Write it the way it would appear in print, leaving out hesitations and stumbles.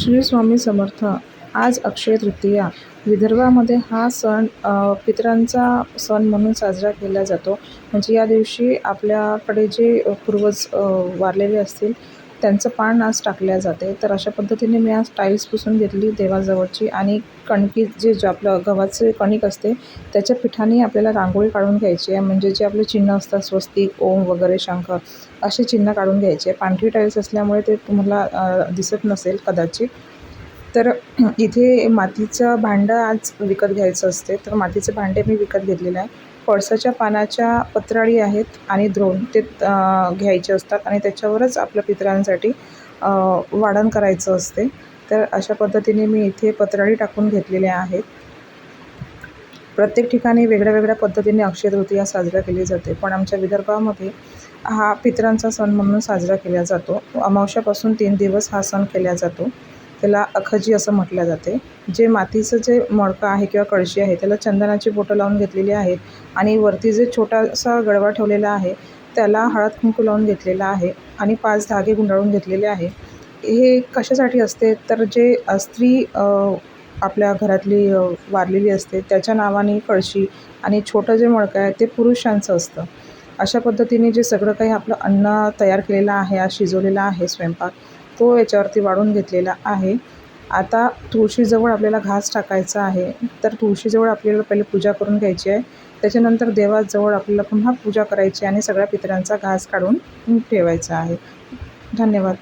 श्री स्वामी समर्थ. आज अक्षय तृतीया. विदर्भामध्ये हा सण पितरांचा सण म्हणून साजरा केला जातो. म्हणजे या दिवशी आपल्याकडे जे पूर्वज वारलेले असतील त्यांचं पान आज टाकल्या जाते. तर अशा पद्धतीने मी आज टाईल्स पुसून घेतली देवाजवळची आणि कणकी जे आपलं गव्हाचे कणिक असते त्याच्या पिठाने आपल्याला रांगोळी काढून घ्यायची आहे. म्हणजे जे आपले चिन्ह असतात स्वस्तिक, ओम वगैरे, शंख असे चिन्ह काढून घ्यायचे. पांढरी टाईल्स असल्यामुळे ते तुम्हाला दिसत नसेल कदाचित. तर इथे मातीचं भांडं आज विकत घ्यायचं असते. तर मातीचे भांडे मी विकत घेतलेलं आहे. पळसाच्या पानाच्या पत्राळी आहेत आणि द्रोण ते घ्यायचे असतात आणि त्याच्यावरच आपल्या पितरांसाठी वाढण करायचं असते. तर अशा पद्धतीने मी इथे पत्राळी टाकून घेतलेल्या आहेत. प्रत्येक ठिकाणी वेगळ्या वेगळ्या पद्धतीने अक्षय तृतीया साजरा केली जाते, पण आमच्या विदर्भामध्ये हा पितरांचा सण म्हणून साजरा केला जातो. अमावस्यापासून 3 दिवस हा सण केला जातो. त्याला अखजी असं म्हटलं जाते. जे मातीचं जे मडकं आहे किंवा कळशी आहे त्याला चंदनाची बोटं लावून घेतलेली आहेत आणि वरती जे छोटासा गडवा ठेवलेला आहे त्याला हळद कुंकू लावून घेतलेला आहे आणि 5 धागे गुंडाळून घेतलेले आहे. हे कशासाठी असते तर जे स्त्री आपल्या घरातली वारलेली असते त्याच्या नावाने कळशी आणि छोटं जे मडकं आहे ते पुरुषांचं असतं. अशा पद्धतीने जे सगळं काही आपलं अन्न तयार केलेलं आहे, आज शिजवलेला आहे स्वयंपाक, तो याच्यावरती वाढून घेतलेला आहे. आता तुळशीजवळ आपल्याला घास टाकायचा आहे. तर तुळशीजवळ आपल्याला पहिले पूजा करून घ्यायची आहे. त्याच्यानंतर देवाजवळ आपल्याला पुन्हा पूजा करायची आणि सगळ्या पितरांचा घास काढून ठेवायचा आहे. धन्यवाद.